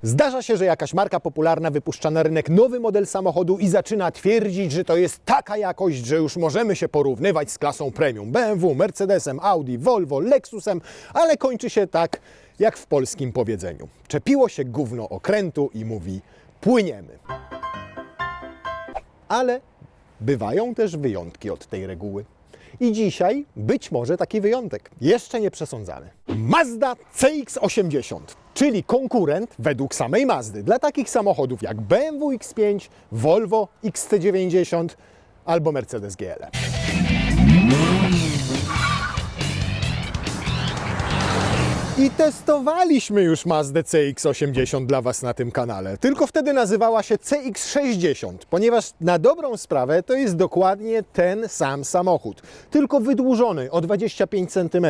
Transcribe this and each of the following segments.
Zdarza się, że jakaś marka popularna wypuszcza na rynek nowy model samochodu i zaczyna twierdzić, że to jest taka jakość, że już możemy się porównywać z klasą premium. BMW, Mercedesem, Audi, Volvo, Lexusem, ale kończy się tak jak w polskim powiedzeniu. Czepiło się gówno okrętu i mówi: płyniemy. Ale bywają też wyjątki od tej reguły. I dzisiaj być może taki wyjątek, jeszcze nie przesądzany. Mazda CX-80, czyli konkurent według samej Mazdy dla takich samochodów jak BMW X5, Volvo XC90 albo Mercedes GLE. I testowaliśmy już Mazdę CX-80 dla Was na tym kanale, tylko wtedy nazywała się CX-60, ponieważ na dobrą sprawę to jest dokładnie ten sam samochód, tylko wydłużony o 25 cm.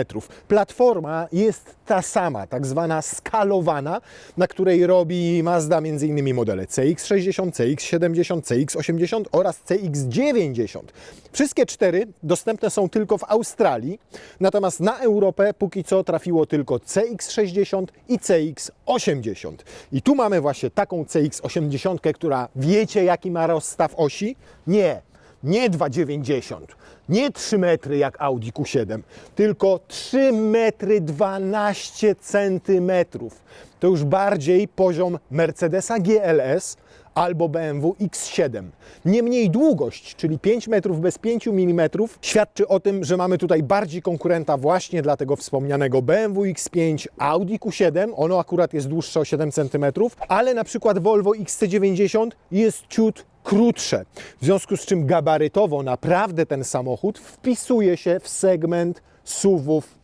Platforma jest ta sama, tak zwana skalowana, na której robi Mazda m.in. modele CX-60, CX-70, CX-80 oraz CX-90. Wszystkie cztery dostępne są tylko w Australii, natomiast na Europę póki co trafiło tylko CX-60 i CX-80. I tu mamy właśnie taką CX-80, która wiecie jaki ma rozstaw osi? Nie 2,90, nie 3 metry jak Audi Q7, tylko 3 metry 12 centymetrów. To już bardziej poziom Mercedesa GLS albo BMW X7. Niemniej długość, czyli 5 metrów bez 5 mm, świadczy o tym, że mamy tutaj bardziej konkurenta właśnie dla tego wspomnianego BMW X5, Audi Q7, ono akurat jest dłuższe o 7 cm, ale na przykład Volvo XC90 jest ciut krótsze, w związku z czym gabarytowo naprawdę ten samochód wpisuje się w segment SUV-ów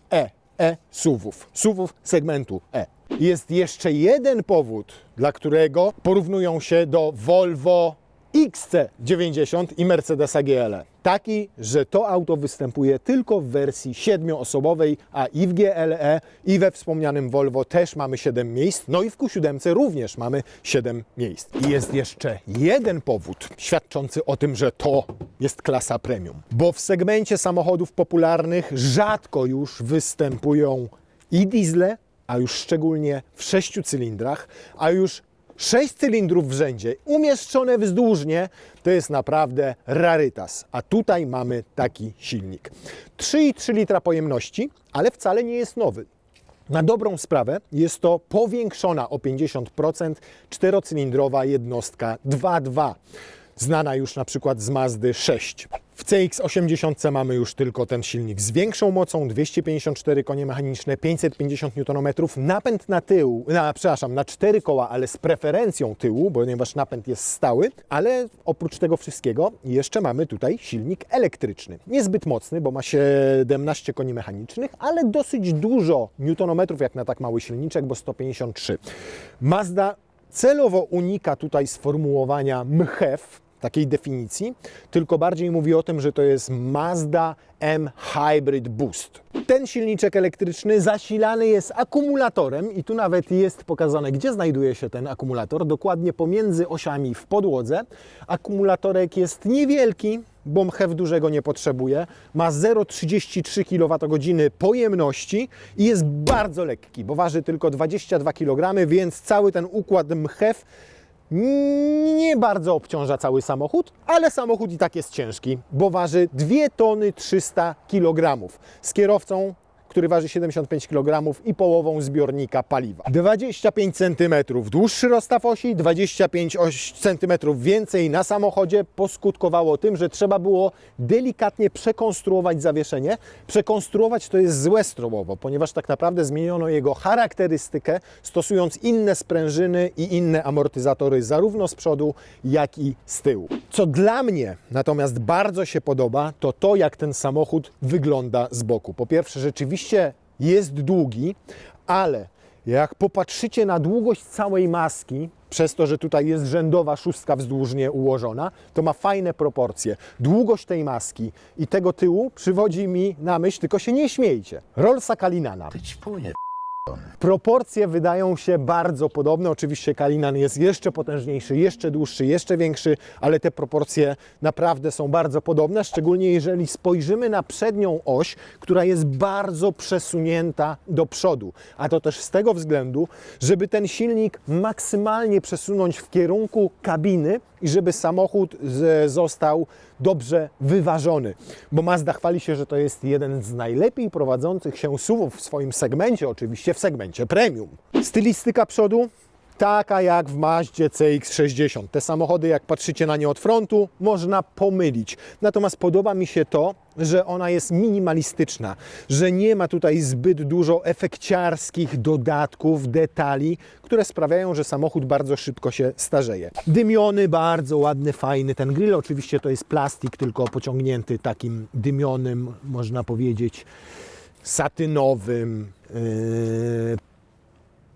SUV-ów segmentu E. Jest jeszcze jeden powód, dla którego porównują się do Volvo XC90 i Mercedesa GLE. Taki, że to auto występuje tylko w wersji 7-osobowej, a i w GLE, i we wspomnianym Volvo też mamy 7 miejsc, no i w Q7 również mamy 7 miejsc. I jest jeszcze jeden powód świadczący o tym, że to jest klasa premium, bo w segmencie samochodów popularnych rzadko już występują i diesle, a już szczególnie w 6 cylindrach, a już 6 cylindrów w rzędzie, umieszczone wzdłużnie, to jest naprawdę rarytas. A tutaj mamy taki silnik. 3,3 litra pojemności, ale wcale nie jest nowy. Na dobrą sprawę jest to powiększona o 50% czterocylindrowa jednostka 2.2, znana już na przykład z Mazdy 6. W CX-80 mamy już tylko ten silnik z większą mocą, 254 konie mechaniczne, 550 Nm, napęd na tył, na 4 koła, ale z preferencją tyłu, ponieważ napęd jest stały, ale oprócz tego wszystkiego jeszcze mamy tutaj silnik elektryczny. Niezbyt mocny, bo ma 17 koni mechanicznych, ale dosyć dużo newtonometrów jak na tak mały silniczek, bo 153. Mazda celowo unika tutaj sformułowania MHEV, takiej definicji, tylko bardziej mówi o tym, że to jest Mazda M-Hybrid Boost. Ten silniczek elektryczny zasilany jest akumulatorem i tu nawet jest pokazane, gdzie znajduje się ten akumulator, dokładnie pomiędzy osiami w podłodze. Akumulatorek jest niewielki, bo MHEV dużego nie potrzebuje, ma 0,33 kWh pojemności i jest bardzo lekki, bo waży tylko 22 kg, więc cały ten układ MHEV nie bardzo obciąża cały samochód, ale samochód i tak jest ciężki, bo waży 2 tony 300 kg z kierowcą, który waży 75 kg i połową zbiornika paliwa. 25 cm dłuższy rozstaw osi, 25 cm więcej na samochodzie poskutkowało tym, że trzeba było delikatnie przekonstruować zawieszenie. Przekonstruować to jest złe słowo, ponieważ tak naprawdę zmieniono jego charakterystykę, stosując inne sprężyny i inne amortyzatory zarówno z przodu, jak i z tyłu. Co dla mnie natomiast bardzo się podoba, to to, jak ten samochód wygląda z boku. Po pierwsze, rzeczywiście jest długi, ale jak popatrzycie na długość całej maski, przez to, że tutaj jest rzędowa szóstka wzdłużnie ułożona, to ma fajne proporcje. Długość tej maski i tego tyłu przywodzi mi na myśl, tylko się nie śmiejcie, Rollsa Calinana. Proporcje wydają się bardzo podobne. Oczywiście Cullinan jest jeszcze potężniejszy, jeszcze dłuższy, jeszcze większy, ale te proporcje naprawdę są bardzo podobne, szczególnie jeżeli spojrzymy na przednią oś, która jest bardzo przesunięta do przodu. A to też z tego względu, żeby ten silnik maksymalnie przesunąć w kierunku kabiny i żeby samochód został dobrze wyważony. Bo Mazda chwali się, że to jest jeden z najlepiej prowadzących się SUV-ów w swoim segmencie, oczywiście w segmencie premium. Stylistyka przodu taka jak w Mazdzie CX-60. Te samochody, jak patrzycie na nie od frontu, można pomylić. Natomiast podoba mi się to, że ona jest minimalistyczna, że nie ma tutaj zbyt dużo efekciarskich dodatków, detali, które sprawiają, że samochód bardzo szybko się starzeje. Dymiony, bardzo ładny, fajny. Ten grill oczywiście to jest plastik, tylko pociągnięty takim dymionym, można powiedzieć, satynowym,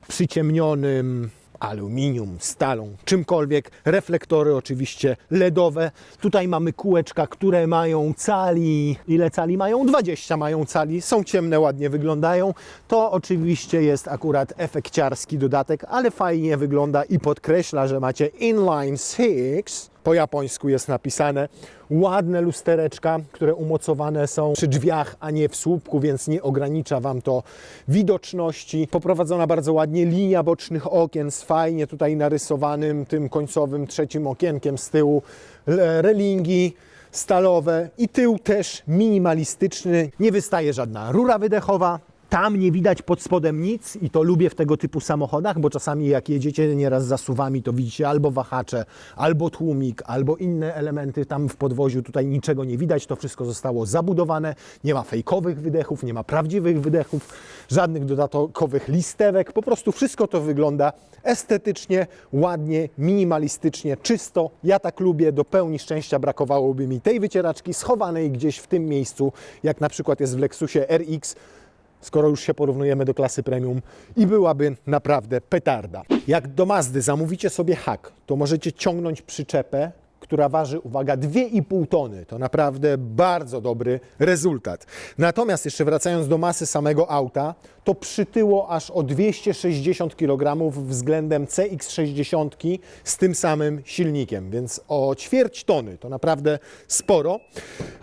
przyciemnionym aluminium, stalą, czymkolwiek. Reflektory oczywiście LEDowe. Tutaj mamy kółeczka, które mają cali. Ile cali mają? 20 mają cali. Są ciemne, ładnie wyglądają. To oczywiście jest akurat efekciarski dodatek, ale fajnie wygląda i podkreśla, że macie inline six. Po japońsku jest napisane. Ładne lustereczka, które umocowane są przy drzwiach, a nie w słupku, więc nie ogranicza Wam to widoczności. Poprowadzona bardzo ładnie linia bocznych okien z fajnie tutaj narysowanym tym końcowym trzecim okienkiem z tyłu. Relingi stalowe i tył też minimalistyczny. Nie wystaje żadna rura wydechowa. Tam nie widać pod spodem nic i to lubię w tego typu samochodach, bo czasami jak jedziecie nieraz za SUV-ami, to widzicie albo wahacze, albo tłumik, albo inne elementy tam w podwoziu. Tutaj niczego nie widać, to wszystko zostało zabudowane. Nie ma fejkowych wydechów, nie ma prawdziwych wydechów, żadnych dodatkowych listewek. Po prostu wszystko to wygląda estetycznie, ładnie, minimalistycznie, czysto. Ja tak lubię, do pełni szczęścia brakowałoby mi tej wycieraczki schowanej gdzieś w tym miejscu, jak na przykład jest w Lexusie RX, skoro już się porównujemy do klasy premium i byłaby naprawdę petarda. Jak do Mazdy zamówicie sobie hak, to możecie ciągnąć przyczepę, która waży, uwaga, 2,5 tony. To naprawdę bardzo dobry rezultat. Natomiast jeszcze wracając do masy samego auta, to przytyło aż o 260 kg względem CX-60 z tym samym silnikiem, więc o ćwierć tony, to naprawdę sporo.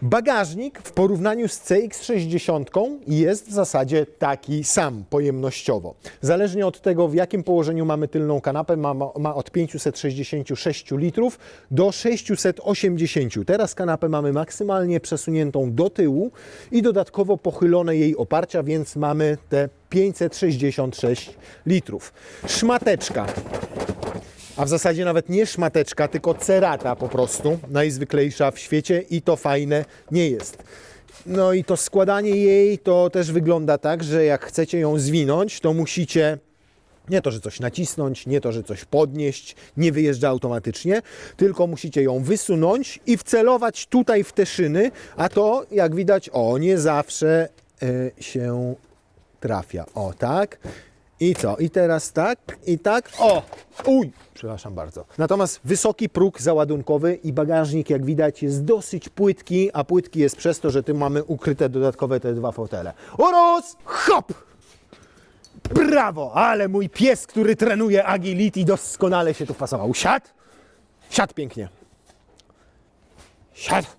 Bagażnik w porównaniu z CX-60 jest w zasadzie taki sam pojemnościowo. Zależnie od tego, w jakim położeniu mamy tylną kanapę, ma od 566 litrów do 680. Teraz kanapę mamy maksymalnie przesuniętą do tyłu i dodatkowo pochylone jej oparcia, więc mamy te 566 litrów. Szmateczka, a w zasadzie nawet nie szmateczka, tylko cerata po prostu, najzwyklejsza w świecie i to fajne nie jest. No i to składanie jej to też wygląda tak, że jak chcecie ją zwinąć, to musicie nie to, że coś nacisnąć, nie to, że coś podnieść, nie wyjeżdża automatycznie, tylko musicie ją wysunąć i wcelować tutaj w te szyny, a to, jak widać, nie zawsze się trafia. O, tak. I co? I teraz tak, i tak. Przepraszam bardzo. Natomiast wysoki próg załadunkowy i bagażnik, jak widać, jest dosyć płytki, a płytki jest przez to, że tu mamy ukryte dodatkowe te dwa fotele. Oraz hop! Brawo! Ale mój pies, który trenuje agility, doskonale się tu wpasował. Siad! Siad pięknie. Siad!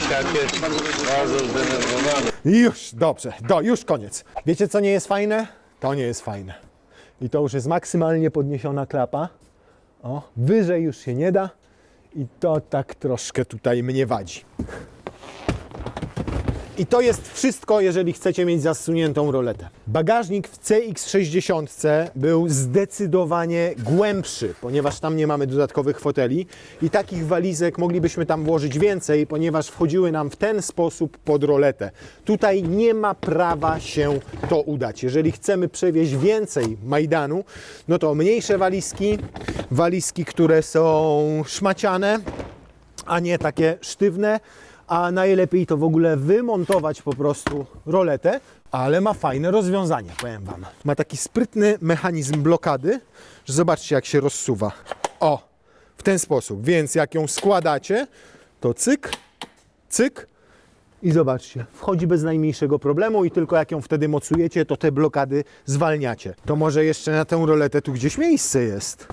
Siad jest bardzo zdenerwowany. Już, dobrze, już koniec. Wiecie, co nie jest fajne? To nie jest fajne. I to już jest maksymalnie podniesiona klapa. Wyżej już się nie da. I to tak troszkę tutaj mnie wadzi. I to jest wszystko, jeżeli chcecie mieć zasuniętą roletę. Bagażnik w CX-60 był zdecydowanie głębszy, ponieważ tam nie mamy dodatkowych foteli i takich walizek moglibyśmy tam włożyć więcej, ponieważ wchodziły nam w ten sposób pod roletę. Tutaj nie ma prawa się to udać. Jeżeli chcemy przewieźć więcej majdanu, no to mniejsze walizki, które są szmaciane, a nie takie sztywne, a najlepiej to w ogóle wymontować po prostu roletę, ale ma fajne rozwiązanie, powiem Wam. Ma taki sprytny mechanizm blokady, że zobaczcie, jak się rozsuwa. W ten sposób, więc jak ją składacie, to cyk, cyk I zobaczcie, wchodzi bez najmniejszego problemu i tylko jak ją wtedy mocujecie, to te blokady zwalniacie. To może jeszcze na tę roletę tu gdzieś miejsce jest.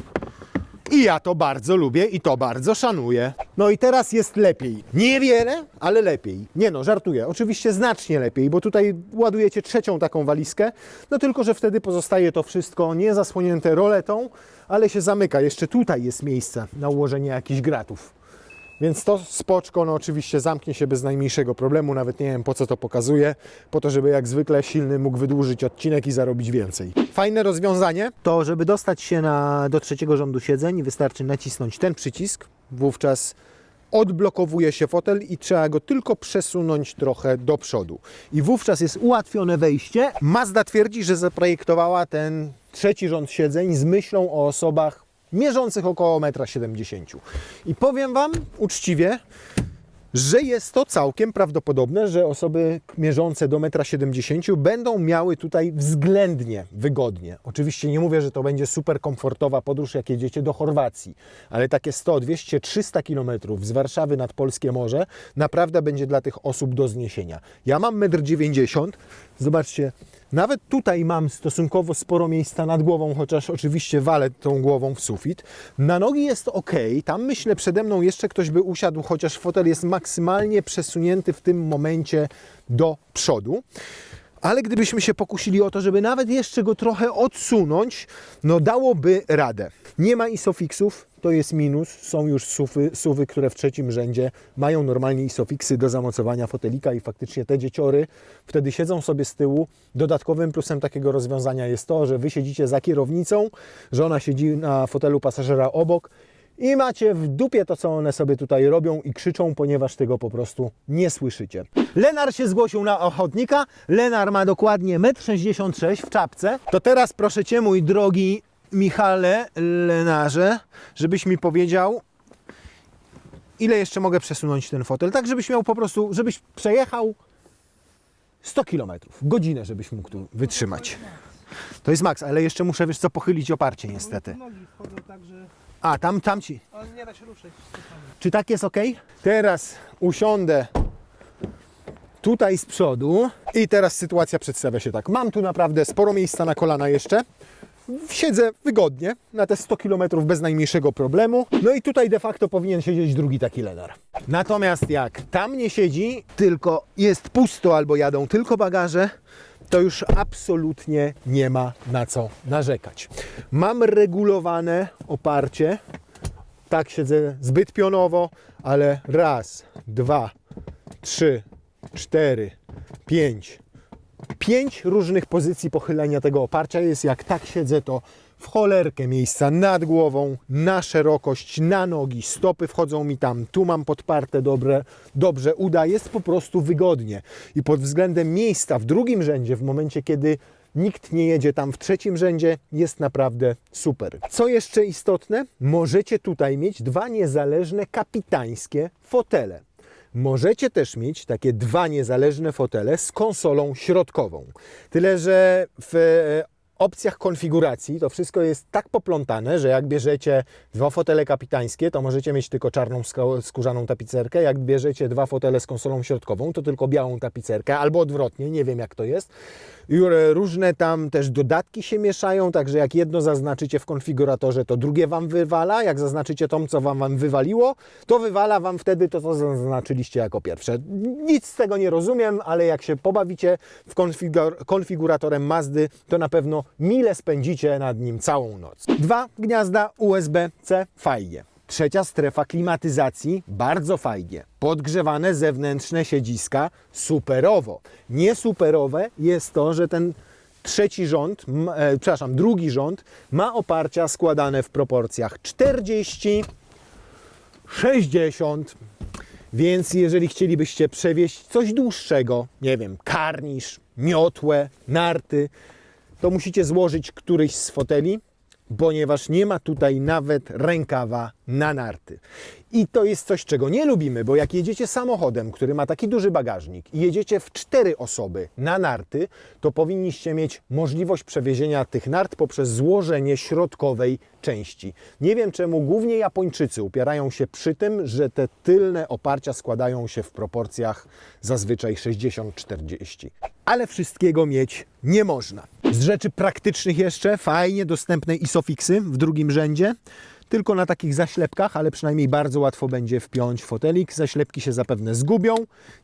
I ja to bardzo lubię i to bardzo szanuję. No i teraz jest lepiej. Niewiele, ale lepiej. Nie no, żartuję. Oczywiście znacznie lepiej, bo tutaj ładujecie trzecią taką walizkę, no tylko, że wtedy pozostaje to wszystko nie zasłonięte roletą, ale się zamyka. Jeszcze tutaj jest miejsce na ułożenie jakichś gratów. Więc to spoczko, no oczywiście zamknie się bez najmniejszego problemu, nawet nie wiem po co to pokazuję, po to, żeby jak zwykle silny mógł wydłużyć odcinek i zarobić więcej. Fajne rozwiązanie to, żeby dostać się do trzeciego rządu siedzeń, wystarczy nacisnąć ten przycisk, wówczas odblokowuje się fotel i trzeba go tylko przesunąć trochę do przodu. I wówczas jest ułatwione wejście. Mazda twierdzi, że zaprojektowała ten trzeci rząd siedzeń z myślą o osobach mierzących około 1,70 m. I powiem Wam uczciwie, że jest to całkiem prawdopodobne, że osoby mierzące do 1,70 m będą miały tutaj względnie wygodnie. Oczywiście nie mówię, że to będzie super komfortowa podróż, jak jedziecie do Chorwacji, ale takie 100, 200, 300 km z Warszawy nad Polskie Morze naprawdę będzie dla tych osób do zniesienia. Ja mam 1,90 m, zobaczcie, nawet tutaj mam stosunkowo sporo miejsca nad głową, chociaż oczywiście walę tą głową w sufit. Na nogi jest ok, tam myślę przede mną jeszcze ktoś by usiadł, chociaż fotel jest maksymalnie przesunięty w tym momencie do przodu. Ale gdybyśmy się pokusili o to, żeby nawet jeszcze go trochę odsunąć, no dałoby radę. Nie ma isofixów, to jest minus. Są już suwy, które w trzecim rzędzie mają normalnie isofiksy do zamocowania fotelika i faktycznie te dzieciory wtedy siedzą sobie z tyłu. Dodatkowym plusem takiego rozwiązania jest to, że Wy siedzicie za kierownicą, że ona siedzi na fotelu pasażera obok i macie w dupie to, co one sobie tutaj robią i krzyczą, ponieważ tego po prostu nie słyszycie. Lenar się zgłosił na ochotnika. Lenar ma dokładnie 1,66 m w czapce. To teraz proszę Cię, mój drogi Michale Lenarze, żebyś mi powiedział, ile jeszcze mogę przesunąć ten fotel, tak żebyś miał po prostu, żebyś przejechał 100 km, godzinę, żebyś mógł tu wytrzymać. To jest maks, ale jeszcze muszę, wiesz co, pochylić oparcie niestety. Nogi wchodzą tak, że... A, tam ci. Ale nie da się ruszyć. Czy tak jest ok? Teraz usiądę tutaj z przodu i teraz sytuacja przedstawia się tak. Mam tu naprawdę sporo miejsca na kolana jeszcze. Siedzę wygodnie na te 100 km bez najmniejszego problemu. No i tutaj de facto powinien siedzieć drugi taki Lenar. Natomiast jak tam nie siedzi, tylko jest pusto albo jadą tylko bagaże, to już absolutnie nie ma na co narzekać. Mam regulowane oparcie. Tak siedzę zbyt pionowo, ale raz, dwa, trzy, cztery, pięć. 5 różnych pozycji pochylenia tego oparcia jest. Jak tak siedzę, to w cholerkę miejsca nad głową, na szerokość, na nogi, stopy wchodzą mi tam, tu mam podparte dobrze uda, jest po prostu wygodnie. I pod względem miejsca w drugim rzędzie, w momencie kiedy nikt nie jedzie tam w trzecim rzędzie, jest naprawdę super. Co jeszcze istotne, możecie tutaj mieć 2 niezależne kapitańskie fotele. Możecie też mieć takie 2 niezależne fotele z konsolą środkową. Tyle, że w opcjach konfiguracji to wszystko jest tak poplątane, że jak bierzecie 2 fotele kapitańskie, to możecie mieć tylko czarną skórzaną tapicerkę. Jak bierzecie 2 fotele z konsolą środkową, to tylko białą tapicerkę, albo odwrotnie, nie wiem jak to jest. I różne tam też dodatki się mieszają, także jak jedno zaznaczycie w konfiguratorze, to drugie Wam wywala. Jak zaznaczycie to, co Wam wywaliło, to wywala Wam wtedy to, co zaznaczyliście jako pierwsze. Nic z tego nie rozumiem, ale jak się pobawicie w konfiguratorem Mazdy, to na pewno mile spędzicie nad nim całą noc. 2 gniazda USB-C, fajnie. 3. strefa klimatyzacji, bardzo fajnie. Podgrzewane zewnętrzne siedziska, superowo. Niesuperowe jest to, że ten drugi rząd ma oparcia składane w proporcjach 40-60. Więc jeżeli chcielibyście przewieźć coś dłuższego, nie wiem, karnisz, miotłę, narty, to musicie złożyć któryś z foteli, ponieważ nie ma tutaj nawet rękawa na narty. I to jest coś, czego nie lubimy, bo jak jedziecie samochodem, który ma taki duży bagażnik i jedziecie w 4 osoby na narty, to powinniście mieć możliwość przewiezienia tych nart poprzez złożenie środkowej części. Nie wiem czemu głównie Japończycy upierają się przy tym, że te tylne oparcia składają się w proporcjach zazwyczaj 60-40. Ale wszystkiego mieć nie można. Z rzeczy praktycznych jeszcze fajnie dostępne isofixy w drugim rzędzie. Tylko na takich zaślepkach, ale przynajmniej bardzo łatwo będzie wpiąć fotelik. Zaślepki się zapewne zgubią.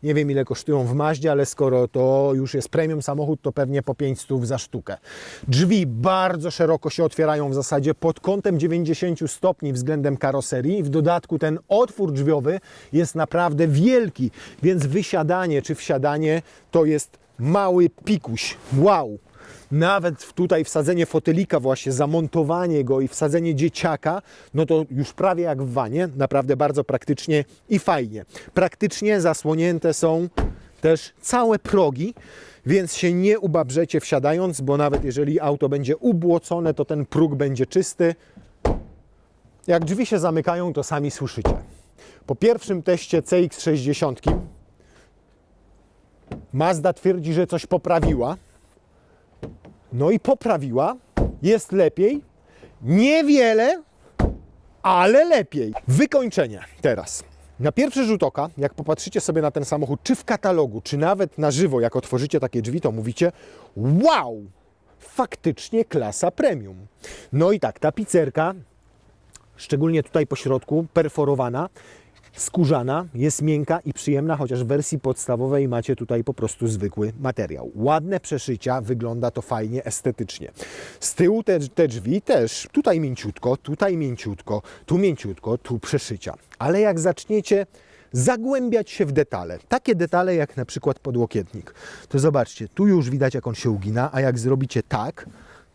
Nie wiem ile kosztują w Mazdzie, ale skoro to już jest premium samochód, to pewnie po 500 za sztukę. Drzwi bardzo szeroko się otwierają w zasadzie pod kątem 90 stopni względem karoserii. W dodatku ten otwór drzwiowy jest naprawdę wielki, więc wysiadanie czy wsiadanie to jest mały pikuś. Wow! Nawet tutaj wsadzenie fotelika właśnie, zamontowanie go i wsadzenie dzieciaka, no to już prawie jak w wanie, naprawdę bardzo praktycznie i fajnie. Praktycznie zasłonięte są też całe progi, więc się nie ubabrzecie wsiadając, bo nawet jeżeli auto będzie ubłocone, to ten próg będzie czysty. Jak drzwi się zamykają, to sami słyszycie. Po pierwszym teście CX-60 Mazda twierdzi, że coś poprawiła. No i poprawiła, jest lepiej, niewiele, ale lepiej. Wykończenie teraz. Na pierwszy rzut oka, jak popatrzycie sobie na ten samochód, czy w katalogu, czy nawet na żywo, jak otworzycie takie drzwi, to mówicie wow, faktycznie klasa premium. No i tak, tapicerka, szczególnie tutaj po środku, perforowana, skórzana, jest miękka i przyjemna, chociaż w wersji podstawowej macie tutaj po prostu zwykły materiał. Ładne przeszycia, wygląda to fajnie, estetycznie. Z tyłu te drzwi też, tutaj mięciutko, tu przeszycia. Ale jak zaczniecie zagłębiać się w detale, takie detale jak na przykład podłokietnik, to zobaczcie, tu już widać jak on się ugina, a jak zrobicie tak,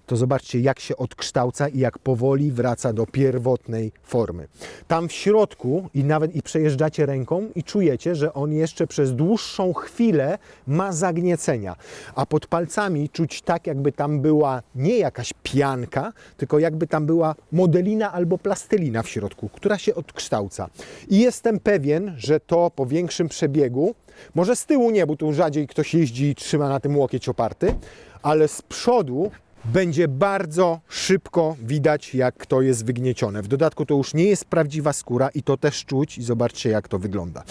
to zobaczcie jak się odkształca i jak powoli wraca do pierwotnej formy. Tam w środku i nawet i przejeżdżacie ręką i czujecie, że on jeszcze przez dłuższą chwilę ma zagniecenia. A pod palcami czuć tak, jakby tam była nie jakaś pianka, tylko jakby tam była modelina albo plastelina w środku, która się odkształca. I jestem pewien, że to po większym przebiegu, może z tyłu nie, bo tu rzadziej ktoś jeździ i trzyma na tym łokieć oparty, ale z przodu będzie bardzo szybko widać, jak to jest wygniecione. W dodatku to już nie jest prawdziwa skóra i to też czuć i zobaczcie, jak to wygląda.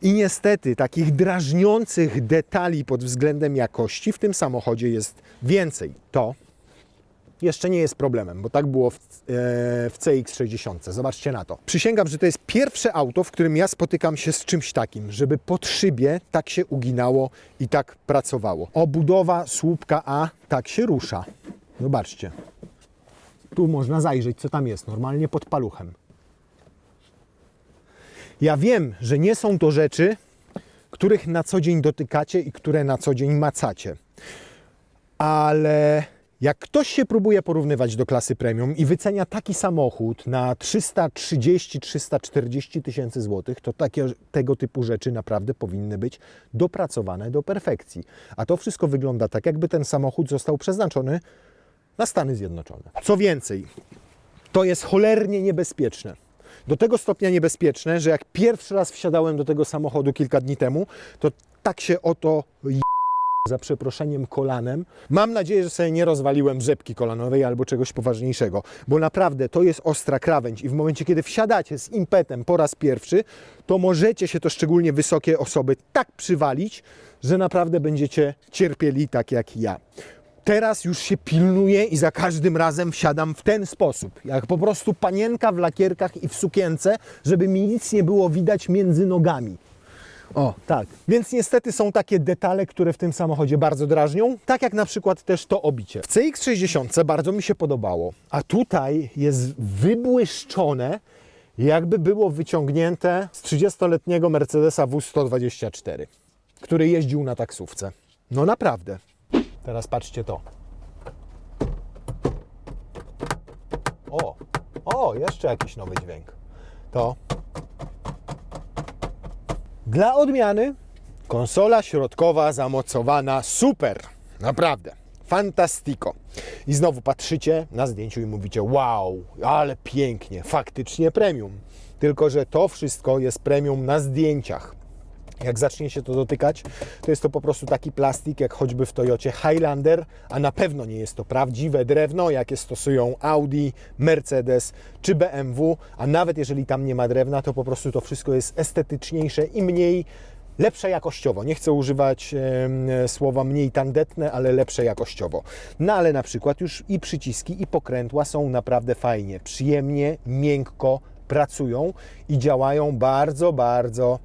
I niestety takich drażniących detali pod względem jakości w tym samochodzie jest więcej. To jeszcze nie jest problemem, bo tak było w CX-60. Zobaczcie na to. Przysięgam, że to jest pierwsze auto, w którym ja spotykam się z czymś takim, żeby pod szybie tak się uginało i tak pracowało. Obudowa słupka A tak się rusza. Zobaczcie. Tu można zajrzeć, co tam jest, normalnie pod paluchem. Ja wiem, że nie są to rzeczy, których na co dzień dotykacie i które na co dzień macacie. Ale jak ktoś się próbuje porównywać do klasy premium i wycenia taki samochód na 330-340 tysięcy złotych, to tego typu rzeczy naprawdę powinny być dopracowane do perfekcji. A to wszystko wygląda tak, jakby ten samochód został przeznaczony na Stany Zjednoczone. Co więcej, to jest cholernie niebezpieczne. Do tego stopnia niebezpieczne, że jak pierwszy raz wsiadałem do tego samochodu kilka dni temu, to tak się oto za przeproszeniem kolanem. Mam nadzieję, że sobie nie rozwaliłem rzepki kolanowej albo czegoś poważniejszego, bo naprawdę to jest ostra krawędź i w momencie, kiedy wsiadacie z impetem po raz pierwszy, to możecie się, to szczególnie wysokie osoby, tak przywalić, że naprawdę będziecie cierpieli tak jak ja. Teraz już się pilnuję i za każdym razem wsiadam w ten sposób, jak po prostu panienka w lakierkach i w sukience, żeby mi nic nie było widać między nogami. O, tak. Więc niestety są takie detale, które w tym samochodzie bardzo drażnią, tak jak na przykład też to obicie. W CX-60 bardzo mi się podobało, a tutaj jest wybłyszczone, jakby było wyciągnięte z 30-letniego Mercedesa W124, który jeździł na taksówce. No naprawdę. Teraz patrzcie to. O, jeszcze jakiś nowy dźwięk. To. Dla odmiany konsola środkowa zamocowana super. Naprawdę. fantastico. I znowu patrzycie na zdjęciu i mówicie, wow, ale pięknie, faktycznie premium. Tylko że to wszystko jest premium na zdjęciach. Jak zacznie się to dotykać, to jest to po prostu taki plastik, jak choćby w Toyocie Highlander, a na pewno nie jest to prawdziwe drewno, jakie stosują Audi, Mercedes czy BMW, a nawet jeżeli tam nie ma drewna, to po prostu to wszystko jest estetyczniejsze i lepsze jakościowo. Nie chcę używać słowa mniej tandetne, ale lepsze jakościowo. No ale na przykład już i przyciski, i pokrętła są naprawdę fajnie, przyjemnie, miękko pracują i działają bardzo.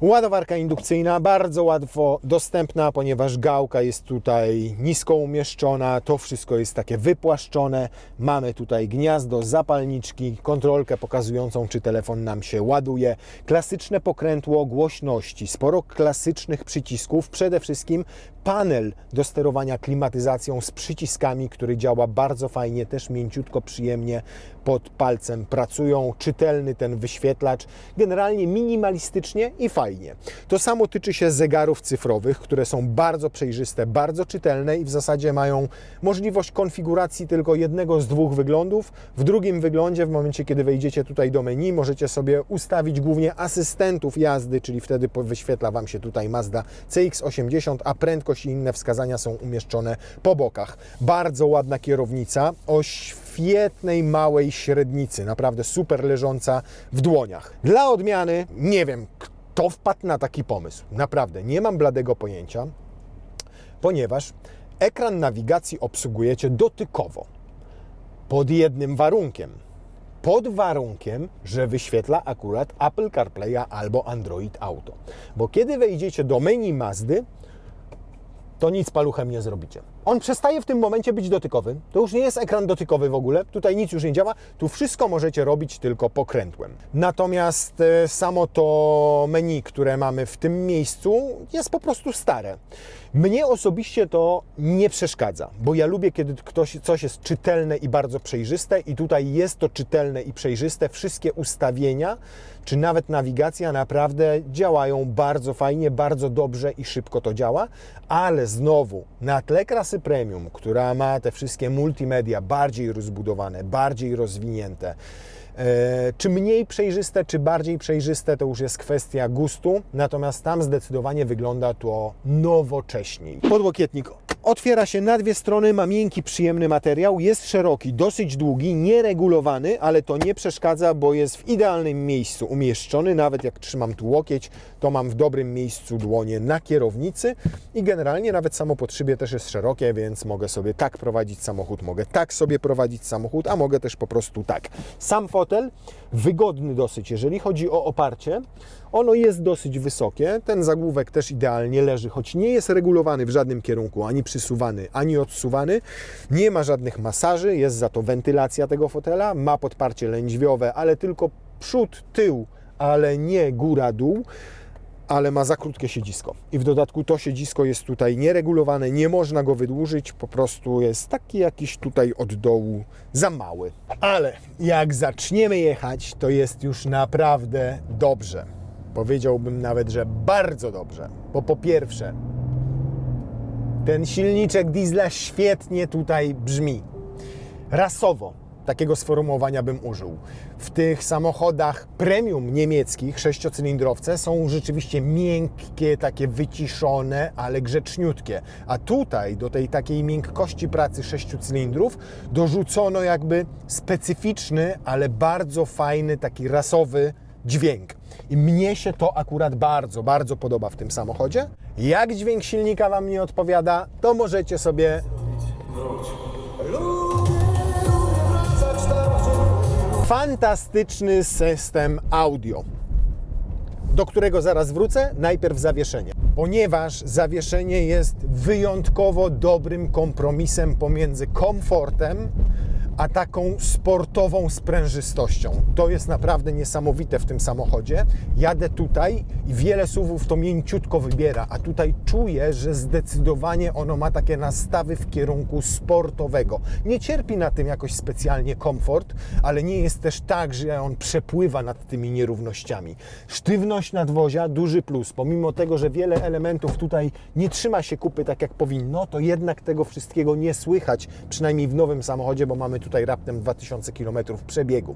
Ładowarka indukcyjna, bardzo łatwo dostępna, ponieważ gałka jest tutaj nisko umieszczona, to wszystko jest takie wypłaszczone. Mamy tutaj gniazdo zapalniczki, kontrolkę pokazującą, czy telefon nam się ładuje, klasyczne pokrętło głośności, sporo klasycznych przycisków, przede wszystkim panel do sterowania klimatyzacją z przyciskami, który działa bardzo fajnie, też mięciutko, przyjemnie pod palcem pracują, czytelny ten wyświetlacz, generalnie minimalistycznie i fajnie. To samo tyczy się zegarów cyfrowych, które są bardzo przejrzyste, bardzo czytelne i w zasadzie mają możliwość konfiguracji tylko jednego z dwóch wyglądów. W drugim wyglądzie, w momencie kiedy wejdziecie tutaj do menu, możecie sobie ustawić głównie asystentów jazdy, czyli wtedy wyświetla Wam się tutaj Mazda CX-80, a prędkość i inne wskazania są umieszczone po bokach. Bardzo ładna kierownica o świetnej małej średnicy, naprawdę super leżąca w dłoniach. Dla odmiany, nie wiem, kto wpadł na taki pomysł. Naprawdę, nie mam bladego pojęcia, ponieważ ekran nawigacji obsługujecie dotykowo. Pod jednym warunkiem. Pod warunkiem, że wyświetla akurat Apple CarPlaya albo Android Auto. Bo kiedy wejdziecie do menu Mazdy, to nic paluchem nie zrobicie. On przestaje w tym momencie być dotykowy. To już nie jest ekran dotykowy w ogóle. Tutaj nic już nie działa. Tu wszystko możecie robić tylko pokrętłem. Natomiast samo to menu, które mamy w tym miejscu, jest po prostu stare. Mnie osobiście to nie przeszkadza, bo ja lubię, kiedy coś jest czytelne i bardzo przejrzyste i tutaj jest to czytelne i przejrzyste. Wszystkie ustawienia, czy nawet nawigacja naprawdę działają bardzo fajnie, bardzo dobrze i szybko to działa, ale znowu na tle klasy premium, która ma te wszystkie multimedia bardziej rozbudowane, bardziej rozwinięte, czy mniej przejrzyste, czy bardziej przejrzyste, to już jest kwestia gustu, natomiast tam zdecydowanie wygląda to nowocześniej. Podłokietnik otwiera się na dwie strony, ma miękki, przyjemny materiał, jest szeroki, dosyć długi, nieregulowany, ale to nie przeszkadza, bo jest w idealnym miejscu umieszczony. Nawet jak trzymam tu łokieć, to mam w dobrym miejscu dłonie na kierownicy i generalnie nawet samo pod szybie też jest szerokie, więc mogę sobie tak prowadzić samochód, mogę tak sobie prowadzić samochód, a mogę też po prostu tak. Sam fotel wygodny dosyć, jeżeli chodzi o oparcie. Ono jest dosyć wysokie, ten zagłówek też idealnie leży, choć nie jest regulowany w żadnym kierunku, ani przysuwany, ani odsuwany. Nie ma żadnych masaży, jest za to wentylacja tego fotela, ma podparcie lędźwiowe, ale tylko przód, tył, ale nie góra-dół, ale ma za krótkie siedzisko. I w dodatku to siedzisko jest tutaj nieregulowane, nie można go wydłużyć, po prostu jest taki jakiś tutaj od dołu za mały. Ale jak zaczniemy jechać, to jest już naprawdę dobrze. Powiedziałbym nawet, że bardzo dobrze, bo po pierwsze, ten silniczek diesla świetnie tutaj brzmi. Rasowo takiego sformułowania bym użył. W tych samochodach premium niemieckich 6-cylindrowce są rzeczywiście miękkie, takie wyciszone, ale grzeczniutkie. A tutaj do tej takiej miękkości pracy 6 cylindrów dorzucono jakby specyficzny, ale bardzo fajny, taki rasowy dźwięk. I mnie się to akurat bardzo podoba w tym samochodzie. Jak dźwięk silnika Wam nie odpowiada, to możecie sobie... Fantastyczny system audio, do którego zaraz wrócę. Najpierw zawieszenie, ponieważ zawieszenie jest wyjątkowo dobrym kompromisem pomiędzy komfortem a taką sportową sprężystością. To jest naprawdę niesamowite w tym samochodzie. Jadę tutaj i wiele SUV-ów to mięciutko wybiera, a tutaj czuję, że zdecydowanie ono ma takie nastawy w kierunku sportowego. Nie cierpi na tym jakoś specjalnie komfort, ale nie jest też tak, że on przepływa nad tymi nierównościami. Sztywność nadwozia, duży plus. Pomimo tego, że wiele elementów tutaj nie trzyma się kupy tak jak powinno, to jednak tego wszystkiego nie słychać, przynajmniej w nowym samochodzie, bo mamy tutaj raptem 2000 km przebiegu.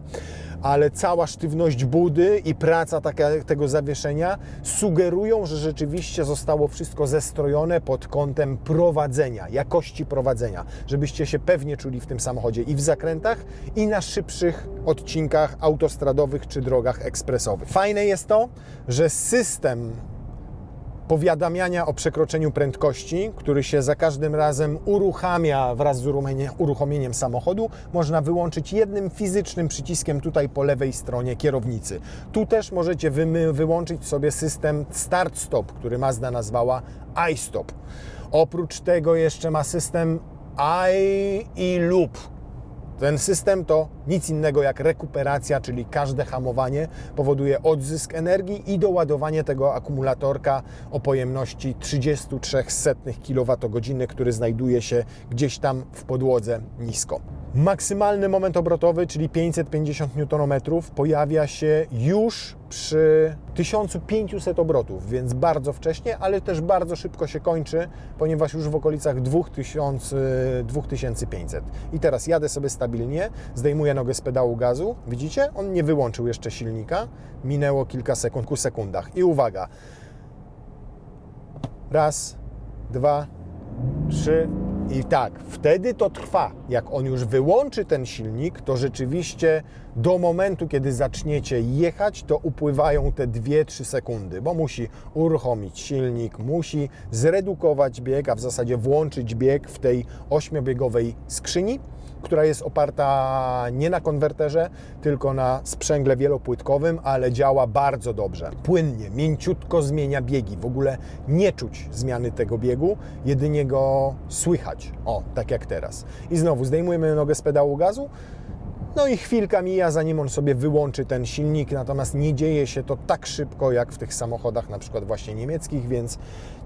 Ale cała sztywność budy i praca tego zawieszenia sugerują, że rzeczywiście zostało wszystko zestrojone pod kątem prowadzenia, jakości prowadzenia, żebyście się pewnie czuli w tym samochodzie i w zakrętach, i na szybszych odcinkach autostradowych czy drogach ekspresowych. Fajne jest to, że system powiadamiania o przekroczeniu prędkości, który się za każdym razem uruchamia wraz z uruchomieniem samochodu, można wyłączyć jednym fizycznym przyciskiem tutaj po lewej stronie kierownicy. Tu też możecie wyłączyć sobie system start-stop, który Mazda nazwała iStop. Oprócz tego jeszcze ma system i-Loop. Ten system to nic innego jak rekuperacja, czyli każde hamowanie powoduje odzysk energii i doładowanie tego akumulatorka o pojemności 3300 kWh, który znajduje się gdzieś tam w podłodze nisko. Maksymalny moment obrotowy, czyli 550 Nm, pojawia się już przy 1500 obrotów, więc bardzo wcześnie, ale też bardzo szybko się kończy, ponieważ już w okolicach 2500. I teraz jadę sobie stabilnie, zdejmuję nogę z pedału gazu. Widzicie? On nie wyłączył jeszcze silnika. Minęło kilka sekund, ku sekundach. I uwaga. Raz, dwa, trzy. I tak, wtedy to trwa. Jak on już wyłączy ten silnik, to rzeczywiście do momentu, kiedy zaczniecie jechać, to upływają te 2-3 sekundy, bo musi uruchomić silnik, musi zredukować bieg, a w zasadzie włączyć bieg w tej 8-biegowej skrzyni, która jest oparta nie na konwerterze, tylko na sprzęgle wielopłytkowym, ale działa bardzo dobrze. Płynnie, mięciutko zmienia biegi. W ogóle nie czuć zmiany tego biegu, jedynie go słychać. O, tak jak teraz. I znowu zdejmujemy nogę z pedału gazu. No i chwilka mija, zanim on sobie wyłączy ten silnik, natomiast nie dzieje się to tak szybko, jak w tych samochodach na przykład właśnie niemieckich, więc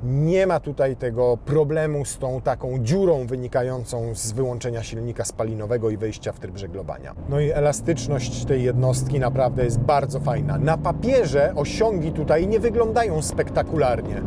nie ma tutaj tego problemu z tą taką dziurą wynikającą z wyłączenia silnika spalinowego i wejścia w tryb żeglowania. No i elastyczność tej jednostki naprawdę jest bardzo fajna. Na papierze osiągi tutaj nie wyglądają spektakularnie,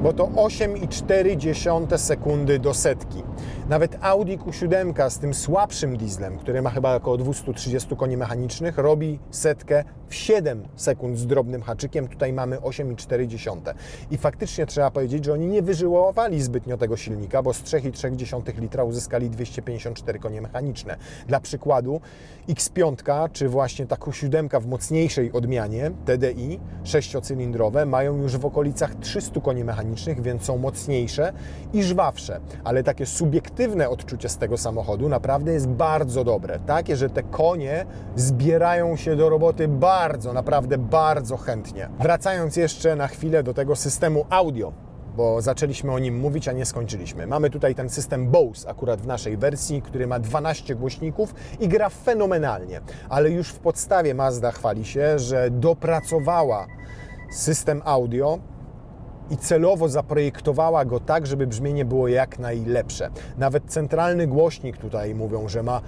bo to 8,4 sekundy do setki. Nawet Audi Q7 z tym słabszym dieslem, który ma chyba około 230 koni mechanicznych, robi setkę w 7 sekund z drobnym haczykiem. Tutaj mamy 8,4. I faktycznie trzeba powiedzieć, że oni nie wyżyłowali zbytnio tego silnika, bo z 3,3 litra uzyskali 254 konie mechaniczne. Dla przykładu X5 czy właśnie ta Q7 w mocniejszej odmianie TDI 6-cylindrowe mają już w okolicach 300 koni mechanicznych, więc są mocniejsze i żwawsze, ale takie subiektywne odczucie z tego samochodu naprawdę jest bardzo dobre. Takie, że te konie zbierają się do roboty naprawdę bardzo chętnie. Wracając jeszcze na chwilę do tego systemu audio, bo zaczęliśmy o nim mówić, a nie skończyliśmy. Mamy tutaj ten system Bose, akurat w naszej wersji, który ma 12 głośników i gra fenomenalnie, ale już w podstawie Mazda chwali się, że dopracowała system audio i celowo zaprojektowała go tak, żeby brzmienie było jak najlepsze. Nawet centralny głośnik tutaj mówią, że ma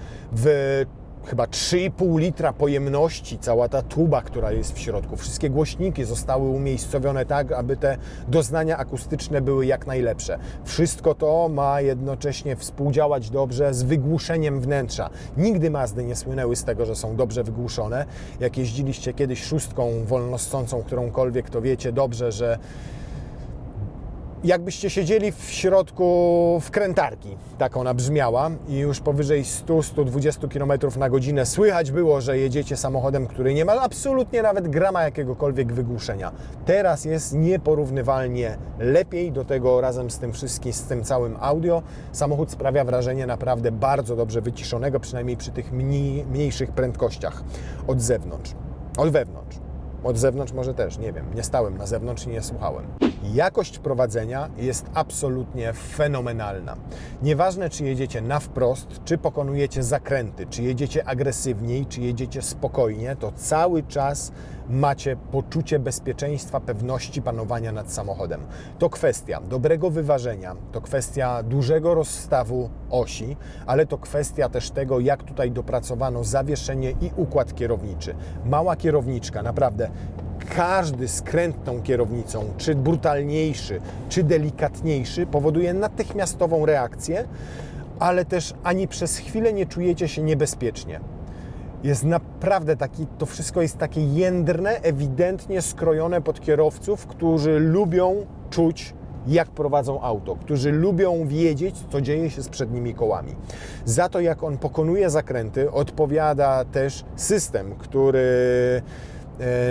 chyba 3,5 litra pojemności, cała ta tuba, która jest w środku. Wszystkie głośniki zostały umiejscowione tak, aby te doznania akustyczne były jak najlepsze. Wszystko to ma jednocześnie współdziałać dobrze z wygłuszeniem wnętrza. Nigdy Mazdy nie słynęły z tego, że są dobrze wygłuszone. Jak jeździliście kiedyś szóstką wolnossącą, którąkolwiek, to wiecie dobrze, że jakbyście siedzieli w środku wkrętarki, tak ona brzmiała i już powyżej 100-120 km na godzinę słychać było, że jedziecie samochodem, który nie ma absolutnie nawet grama jakiegokolwiek wygłuszenia. Teraz jest nieporównywalnie lepiej, do tego razem z tym wszystkim, z tym całym audio, samochód sprawia wrażenie naprawdę bardzo dobrze wyciszonego, przynajmniej przy tych mniejszych prędkościach od wewnątrz. Od zewnątrz może też, nie wiem, nie stałem na zewnątrz i nie słuchałem. Jakość prowadzenia jest absolutnie fenomenalna. Nieważne, czy jedziecie na wprost, czy pokonujecie zakręty, czy jedziecie agresywniej, czy jedziecie spokojnie, to cały czas macie poczucie bezpieczeństwa, pewności panowania nad samochodem. To kwestia dobrego wyważenia, to kwestia dużego rozstawu osi, ale to kwestia też tego, jak tutaj dopracowano zawieszenie i układ kierowniczy. Mała kierowniczka, naprawdę każdy skręt tą kierownicą, czy brutalniejszy, czy delikatniejszy, powoduje natychmiastową reakcję, ale też ani przez chwilę nie czujecie się niebezpiecznie. Jest naprawdę to wszystko jest takie jędrne, ewidentnie skrojone pod kierowców, którzy lubią czuć, jak prowadzą auto, którzy lubią wiedzieć, co dzieje się z przednimi kołami. Za to, jak on pokonuje zakręty, odpowiada też system, który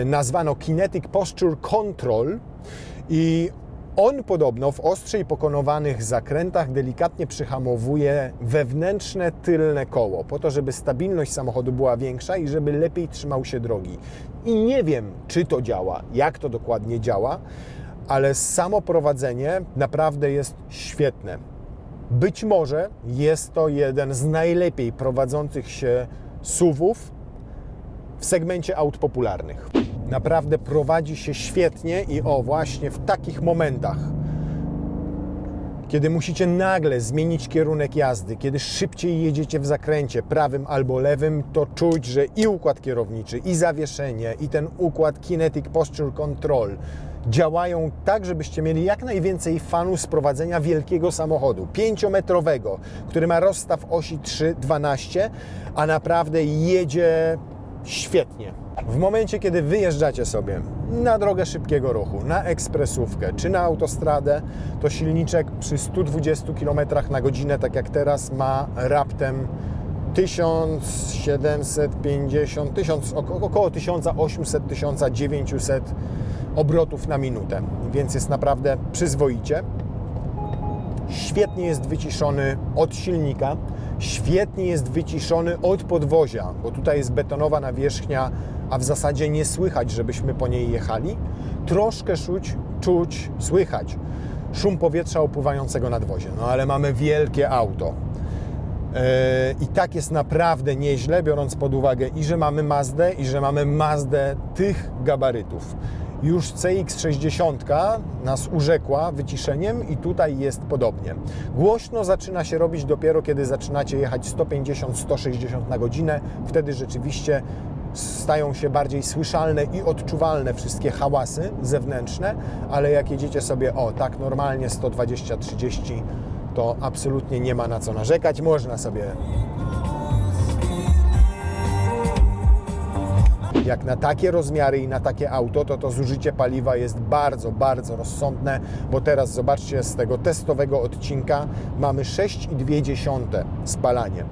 nazwano Kinetic Posture Control i on podobno w ostrzej pokonowanych zakrętach delikatnie przyhamowuje wewnętrzne tylne koło, po to, żeby stabilność samochodu była większa i żeby lepiej trzymał się drogi. I nie wiem, czy to działa, jak to dokładnie działa, ale samo prowadzenie naprawdę jest świetne. Być może jest to jeden z najlepiej prowadzących się SUV-ów w segmencie aut popularnych. Naprawdę prowadzi się świetnie i właśnie w takich momentach, kiedy musicie nagle zmienić kierunek jazdy, kiedy szybciej jedziecie w zakręcie prawym albo lewym, to czuć, że i układ kierowniczy, i zawieszenie, i ten układ Kinetic Posture Control działają tak, żebyście mieli jak najwięcej fanu z prowadzenia wielkiego samochodu, 5-metrowego, który ma rozstaw osi 3,12, a naprawdę jedzie świetnie. W momencie, kiedy wyjeżdżacie sobie na drogę szybkiego ruchu, na ekspresówkę czy na autostradę, to silniczek przy 120 km na godzinę, tak jak teraz, ma raptem 1750, około 1800-1900 obrotów na minutę, więc jest naprawdę przyzwoicie. Świetnie jest wyciszony od silnika, świetnie jest wyciszony od podwozia, bo tutaj jest betonowa nawierzchnia, a w zasadzie nie słychać, żebyśmy po niej jechali. Troszkę słychać szum powietrza opływającego nadwozie, no ale mamy wielkie auto. I tak jest naprawdę nieźle, biorąc pod uwagę i że mamy Mazdę, i że mamy Mazdę tych gabarytów. Już CX-60 nas urzekła wyciszeniem i tutaj jest podobnie. Głośno zaczyna się robić dopiero, kiedy zaczynacie jechać 150-160 na godzinę. Wtedy rzeczywiście stają się bardziej słyszalne i odczuwalne wszystkie hałasy zewnętrzne, ale jak jedziecie sobie tak normalnie 120-30, to absolutnie nie ma na co narzekać. Można sobie, jak na takie rozmiary i na takie auto, to zużycie paliwa jest bardzo, bardzo rozsądne, bo teraz zobaczcie, z tego testowego odcinka mamy 6,2 spalanie.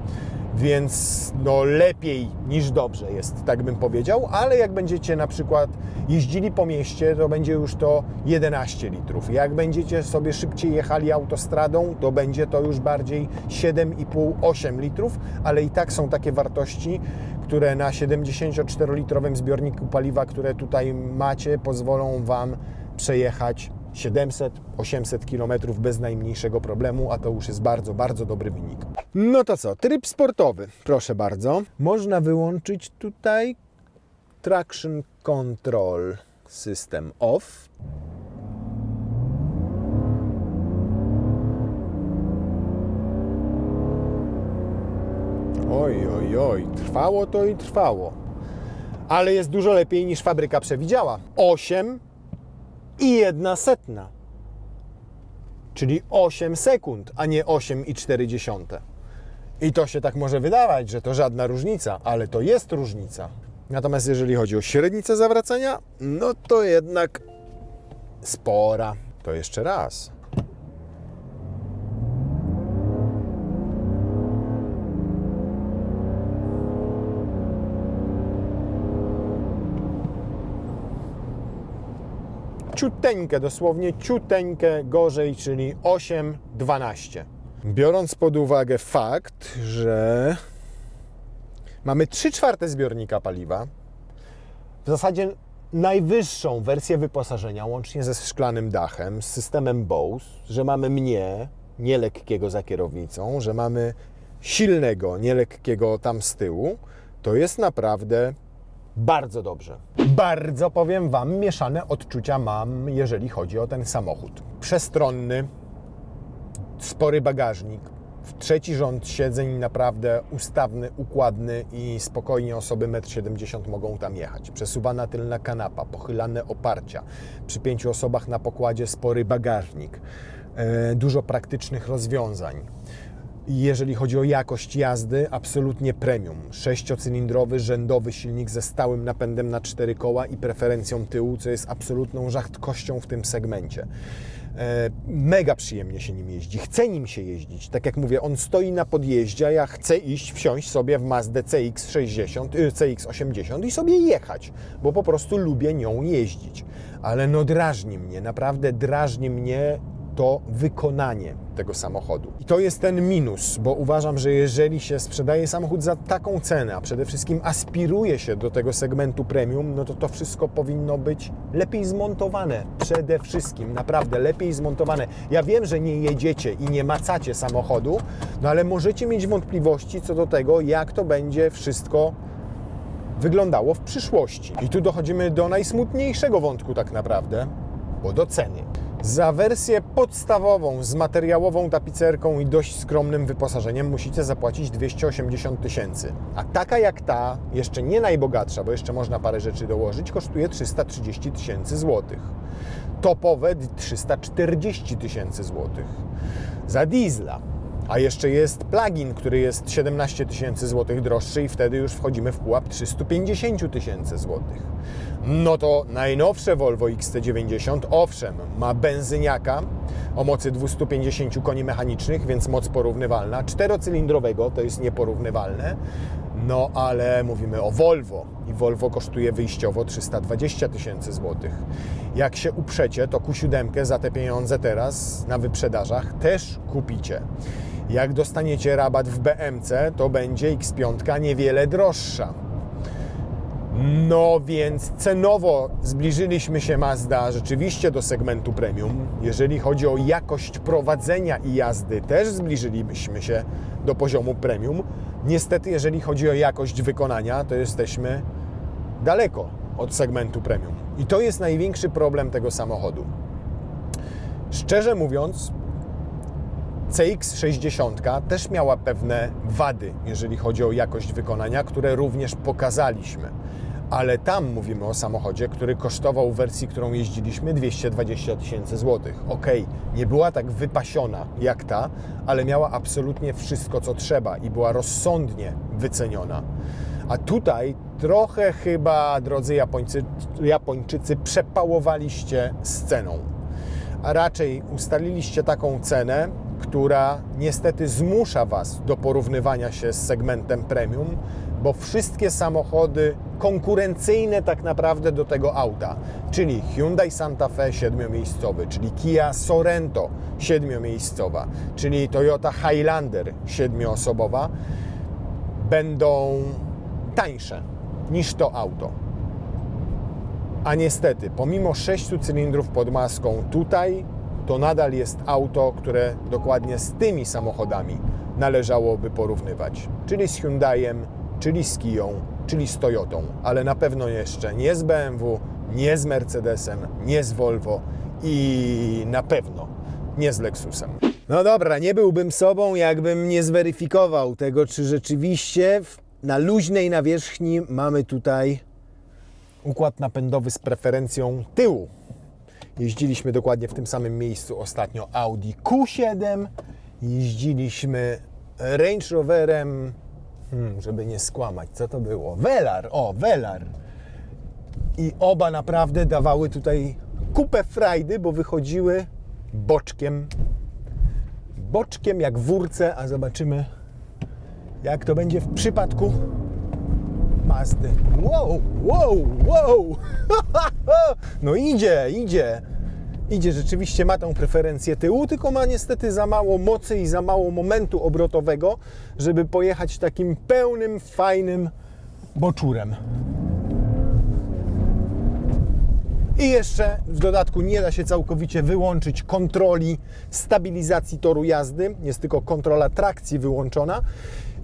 Więc no lepiej niż dobrze jest, tak bym powiedział, ale jak będziecie na przykład jeździli po mieście, to będzie już to 11 litrów. Jak będziecie sobie szybciej jechali autostradą, to będzie to już bardziej 7,5-8 litrów, ale i tak są takie wartości, które na 74-litrowym zbiorniku paliwa, które tutaj macie, pozwolą Wam przejechać 700-800 km bez najmniejszego problemu, a to już jest bardzo, bardzo dobry wynik. No to co, tryb sportowy, proszę bardzo. Można wyłączyć tutaj Traction Control System Off. Oj, trwało to i trwało. Ale jest dużo lepiej niż fabryka przewidziała. 8,1, czyli 8 sekund, a nie 8,4. I to się tak może wydawać, że to żadna różnica, ale to jest różnica. Natomiast jeżeli chodzi o średnicę zawracania, no to jednak spora. To jeszcze raz. Ciuteńkę, dosłownie ciuteńkę gorzej, czyli 8,12. Biorąc pod uwagę fakt, że mamy 3/4 zbiornika paliwa, w zasadzie najwyższą wersję wyposażenia, łącznie ze szklanym dachem, z systemem Bose, że mamy mnie, nielekkiego za kierownicą, że mamy silnego, nielekkiego tam z tyłu, to jest naprawdę bardzo dobrze. Bardzo, powiem Wam, mieszane odczucia mam, jeżeli chodzi o ten samochód. Przestronny, spory bagażnik, w trzeci rząd siedzeń naprawdę ustawny, układny i spokojnie osoby 1,70 m mogą tam jechać. Przesuwana tylna kanapa, pochylane oparcia, przy 5 osobach na pokładzie spory bagażnik, dużo praktycznych rozwiązań. Jeżeli chodzi o jakość jazdy, absolutnie premium. 6-cylindrowy, rzędowy silnik ze stałym napędem na 4 koła i preferencją tyłu, co jest absolutną rzadkością w tym segmencie. Mega przyjemnie się nim jeździ, chcę nim się jeździć. Tak jak mówię, on stoi na podjeździe, a ja chcę wsiąść sobie w Mazdę CX-80 i sobie jechać, bo po prostu lubię nią jeździć. Ale no drażni mnie, naprawdę drażni mnie to wykonanie tego samochodu. I to jest ten minus, bo uważam, że jeżeli się sprzedaje samochód za taką cenę, a przede wszystkim aspiruje się do tego segmentu premium, no to to wszystko powinno być lepiej zmontowane. Przede wszystkim, naprawdę lepiej zmontowane. Ja wiem, że nie jedziecie i nie macacie samochodu, no ale możecie mieć wątpliwości co do tego, jak to będzie wszystko wyglądało w przyszłości. I tu dochodzimy do najsmutniejszego wątku tak naprawdę, bo do ceny. Za wersję podstawową z materiałową tapicerką i dość skromnym wyposażeniem musicie zapłacić 280 000. A taka jak ta, jeszcze nie najbogatsza, bo jeszcze można parę rzeczy dołożyć, kosztuje 330 000 złotych. Topowe 340 000 złotych. Za diesla. A jeszcze jest plug-in, który jest 17 000 złotych droższy i wtedy już wchodzimy w pułap 350 000 złotych. No to najnowsze Volvo XC90, owszem, ma benzyniaka o mocy 250 koni mechanicznych, więc moc porównywalna. 4-cylindrowego to jest nieporównywalne, no ale mówimy o Volvo i Volvo kosztuje wyjściowo 320 000 złotych. Jak się uprzecie, to Q7 za te pieniądze teraz na wyprzedażach też kupicie. Jak dostaniecie rabat w BMC, to będzie X5 niewiele droższa. No więc cenowo zbliżyliśmy się Mazda rzeczywiście do segmentu premium. Jeżeli chodzi o jakość prowadzenia i jazdy, też zbliżyliśmy się do poziomu premium. Niestety, jeżeli chodzi o jakość wykonania, to jesteśmy daleko od segmentu premium. I to jest największy problem tego samochodu. Szczerze mówiąc, CX-60 też miała pewne wady, jeżeli chodzi o jakość wykonania, które również pokazaliśmy. Ale tam mówimy o samochodzie, który kosztował w wersji, którą jeździliśmy, 220 000 złotych. Okej, nie była tak wypasiona jak ta, ale miała absolutnie wszystko, co trzeba i była rozsądnie wyceniona. A tutaj trochę chyba, drodzy Japończycy, przepałowaliście z ceną. A raczej ustaliliście taką cenę, która niestety zmusza Was do porównywania się z segmentem premium, bo wszystkie samochody konkurencyjne tak naprawdę do tego auta, czyli Hyundai Santa Fe 7-miejscowy, czyli Kia Sorento 7-miejscowa, czyli Toyota Highlander 7-osobowa, będą tańsze niż to auto. A niestety, pomimo 6 cylindrów pod maską tutaj, to nadal jest auto, które dokładnie z tymi samochodami należałoby porównywać. Czyli z Hyundaiem, czyli z Kią, czyli z Toyotą, ale na pewno jeszcze nie z BMW, nie z Mercedesem, nie z Volvo i na pewno nie z Lexusem. No dobra, nie byłbym sobą, jakbym nie zweryfikował tego, czy rzeczywiście na luźnej nawierzchni mamy tutaj układ napędowy z preferencją tyłu. Jeździliśmy dokładnie w tym samym miejscu ostatnio Audi Q7, jeździliśmy Range Roverem, żeby nie skłamać, co to było? Velar. I oba naprawdę dawały tutaj kupę frajdy, bo wychodziły boczkiem jak w wórce, a zobaczymy, jak to będzie w przypadku Mazdy. Wow! No idzie, rzeczywiście ma tą preferencję tyłu, tylko ma niestety za mało mocy i za mało momentu obrotowego, żeby pojechać takim pełnym, fajnym boczurem. I jeszcze w dodatku nie da się całkowicie wyłączyć kontroli stabilizacji toru jazdy. Jest tylko kontrola trakcji wyłączona,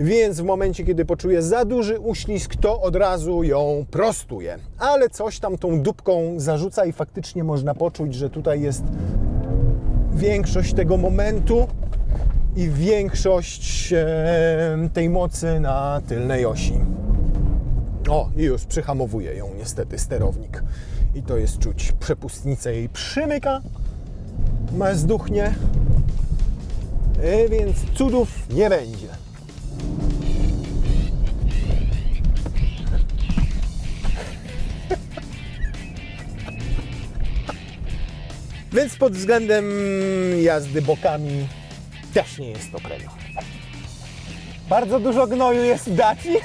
więc w momencie, kiedy poczuję za duży uślizg, to od razu ją prostuję. Ale coś tam tą dupką zarzuca i faktycznie można poczuć, że tutaj jest większość tego momentu i większość tej mocy na tylnej osi. O, i już przyhamowuje ją niestety sterownik. I to jest czuć. Przepustnica jej przymyka, mazduchnie, więc cudów nie będzie. Więc pod względem jazdy bokami też nie jest to premium. Bardzo dużo gnoju jest w Daci.